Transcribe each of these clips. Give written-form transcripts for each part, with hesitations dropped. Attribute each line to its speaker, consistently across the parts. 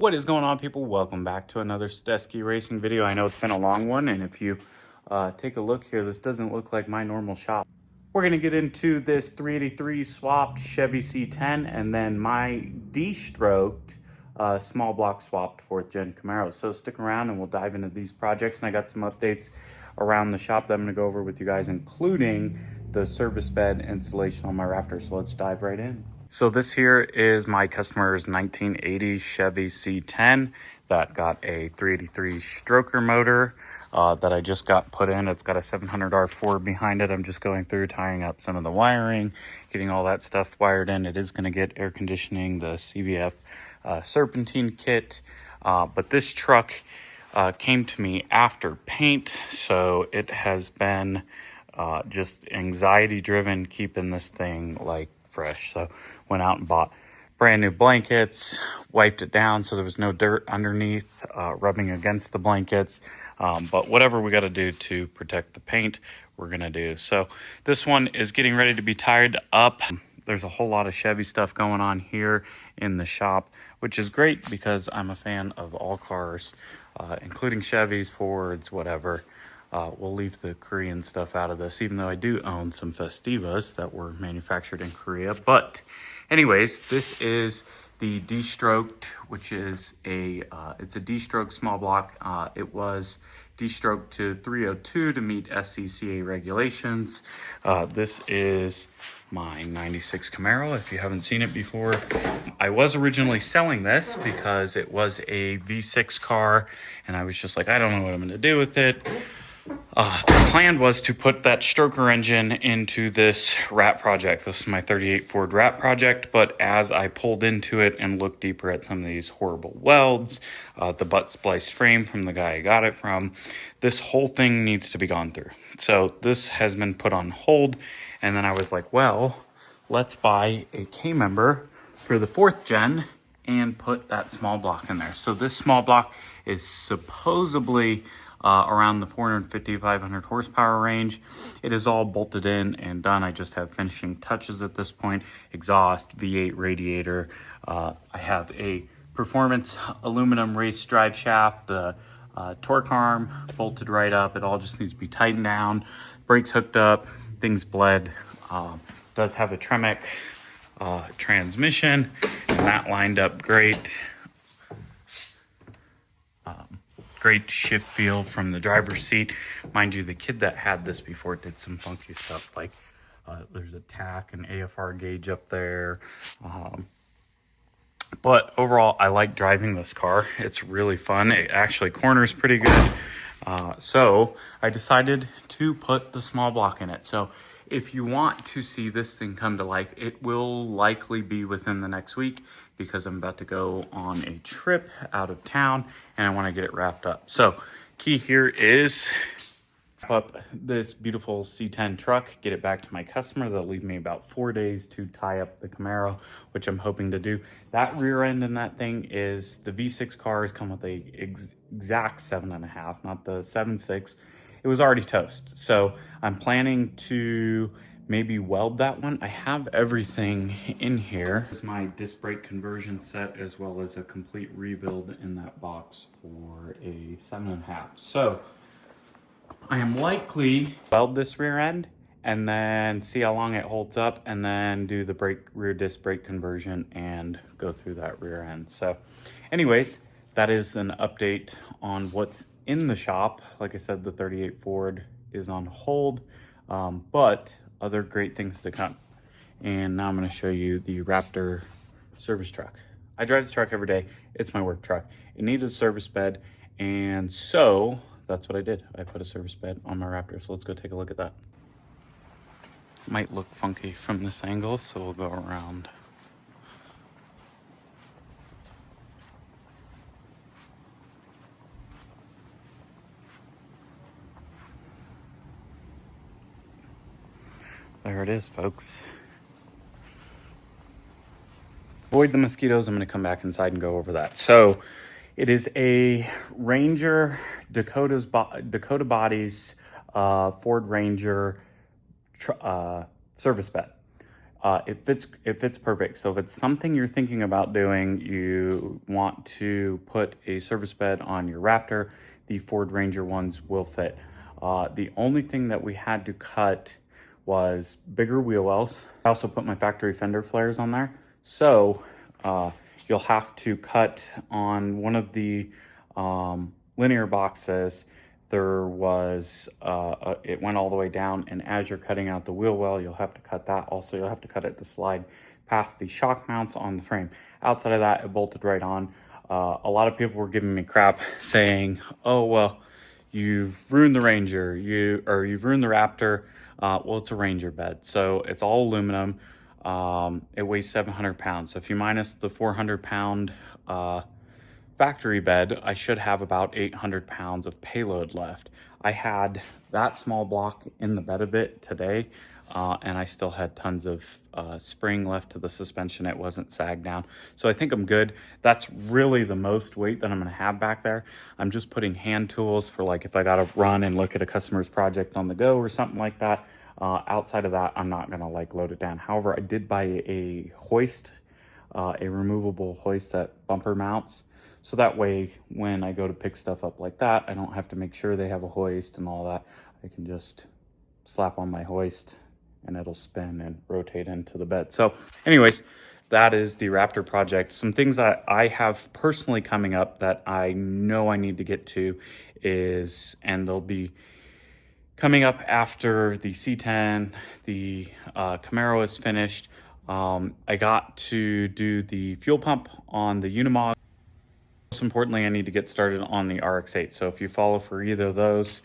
Speaker 1: What is going on, people? Welcome back to another Stesky Racing video. I know it's been a long one, and if you take a look here, this doesn't look like my normal shop. We're going to get into this 383 swapped Chevy C10 and then my Destroked small block swapped 4th gen Camaro. So stick around and we'll dive into these projects, and I got some updates around the shop that I'm going to go over with you guys, including the service bed installation on my Raptor. So let's dive right in. So this here is my customer's 1980 Chevy C10 that got a 383 stroker motor that I just got put in. It's got a 700R Ford behind it. I'm just going through tying up some of the wiring, getting all that stuff wired in. It is going to get air conditioning, the CVF serpentine kit, but this truck came to me after paint, so it has been just anxiety driven keeping this thing like fresh. So went out and bought brand new blankets, wiped it down so there was no dirt underneath, rubbing against the blankets. But whatever we got to do to protect the paint, we're going to do. So this one is getting ready to be tied up. There's a whole lot of Chevy stuff going on here in the shop, which is great because I'm a fan of all cars, including Chevys, Fords, whatever. We'll leave the Korean stuff out of this, even though I do own some Festivas that were manufactured in Korea. But anyways, this is the Destroked, which is it's a Destroked small block. It was Destroked to 302 to meet SCCA regulations. This is my 96 Camaro, if you haven't seen it before. I was originally selling this because it was a V6 car, and I was just like, I don't know what I'm going to do with it. The plan was to put that stroker engine into this Rat project. This is my 38 Ford Rat project, but as I pulled into it and looked deeper at some of these horrible welds, the butt spliced frame from the guy I got it from, this whole thing needs to be gone through. So this has been put on hold, and then I was like, well, let's buy a K-member for the 4th gen and put that small block in there. So this small block is supposedly around the 450, 500 horsepower range. It is all bolted in and done. I just have finishing touches at this point. Exhaust, V8 radiator. I have a performance aluminum race drive shaft, the torque arm bolted right up. It all just needs to be tightened down. Brakes hooked up, things bled. Does have a Tremec transmission, and that lined up great. Great shift feel from the driver's seat. Mind you, the kid that had this before did some funky stuff, like there's a tack and AFR gauge up there. But overall, I like driving this car. It's really fun. It actually corners pretty good. So I decided to put the small block in it. So if you want to see this thing come to life, it will likely be within the next week because I'm about to go on a trip out of town and I want to get it wrapped up. So key here is wrap up this beautiful C10 truck, get it back to my customer. They'll leave me about 4 days to tie up the Camaro, which I'm hoping to do. That rear end in that thing is, the V6 cars come with a exact 7.5, not the 7.6. It was already toast. So I'm planning to maybe weld that one. I have everything in here. It's my disc brake conversion set, as well as a complete rebuild in that box for a 7.5. So I am likely weld this rear end and then see how long it holds up, and then do the rear disc brake conversion and go through that rear end. So anyways, that is an update on what's in the shop. Like I said, the 38 Ford is on hold, but other great things to come. And now I'm going to show you the Raptor service truck. I drive this truck every day. It's my work truck. It needed a service bed, and so that's what I did. I put a service bed on my Raptor. So let's go take a look at that. Might look funky from this angle, so we'll go around. There it is, folks. Avoid the mosquitoes. I'm going to come back inside and go over that. So it is a Ranger, Dakota Bodies Ford Ranger service bed. it fits perfect. So if it's something you're thinking about doing, you want to put a service bed on your Raptor, the Ford Ranger ones will fit. The only thing that we had to cut was bigger wheel wells. I also put my factory fender flares on there. So you'll have to cut on one of the linear boxes. There was, it went all the way down, and as you're cutting out the wheel well, you'll have to cut that. Also, you'll have to cut it to slide past the shock mounts on the frame. Outside of that, it bolted right on. A lot of people were giving me crap saying, oh, well, you've ruined the Ranger, you've ruined the Raptor. Well, it's a Ranger bed, so it's all aluminum. It weighs 700 pounds. So if you minus the 400-pound factory bed, I should have about 800 pounds of payload left. I had that small block in the bed of it today, and I still had tons of spring left to the suspension. It wasn't sagged down. So I think I'm good. That's really the most weight that I'm gonna have back there. I'm just putting hand tools for, like, if I gotta run and look at a customer's project on the go or something like that. Outside of that, I'm not gonna like load it down. However, I did buy a hoist, a removable hoist that bumper mounts. So that way, when I go to pick stuff up like that, I don't have to make sure they have a hoist and all that. I can just slap on my hoist and it'll spin and rotate into the bed. So anyways, that is the Raptor project. Some things that I have personally coming up that I know I need to get to is, and they'll be coming up after the C10, the Camaro is finished. I got to do the fuel pump on the Unimog. Most importantly, I need to get started on the RX-8. So if you follow for either of those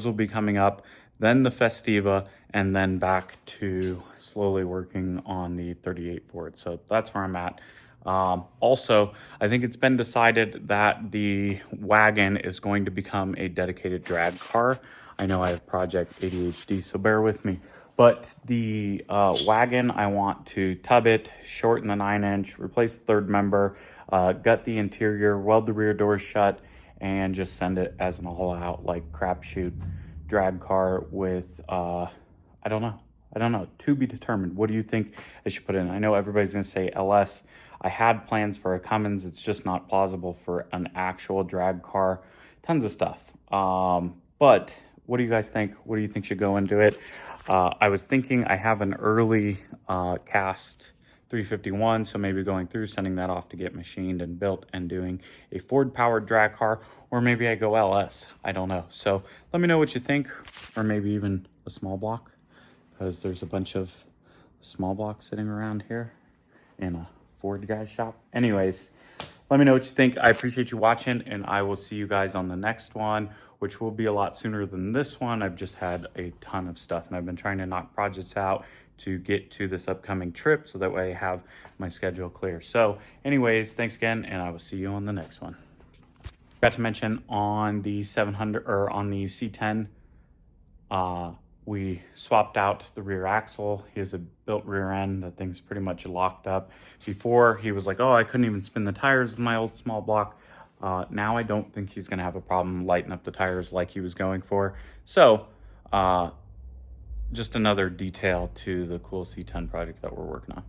Speaker 1: will be coming up, then the Festiva, and then back to slowly working on the 38 Ford. So that's where I'm at. Also, I think it's been decided that the wagon is going to become a dedicated drag car. I know I have Project ADHD, so bear with me. But the wagon, I want to tub it, shorten the 9-inch, replace the third member, gut the interior, weld the rear door shut, and just send it as an all-out, like, crapshoot drag car with, I don't know, to be determined. What do you think I should put in? I know everybody's gonna say LS. I had plans for a Cummins. It's just not plausible for an actual drag car. Tons of stuff. But what do you guys think? What do you think should go into it? I was thinking I have an early cast 351, so maybe going through, sending that off to get machined and built and doing a Ford powered drag car, or maybe I go LS. I don't know. So let me know what you think, or maybe even a small block, because there's a bunch of small blocks sitting around here in a Ford guy's shop. Anyways, let me know what you think. I appreciate you watching, and I will see you guys on the next one, which will be a lot sooner than this one. I've just had a ton of stuff, and I've been trying to knock projects out to get to this upcoming trip, so that way I have my schedule clear. So anyways, thanks again, and I will see you on the next one. Got to mention on the 700, or on the C10, we swapped out the rear axle. He has a built rear end. That thing's pretty much locked up. Before, he was like, oh, I couldn't even spin the tires with my old small block. Now I don't think he's gonna have a problem lighting up the tires like he was going for. So just another detail to the cool C10 project that we're working on.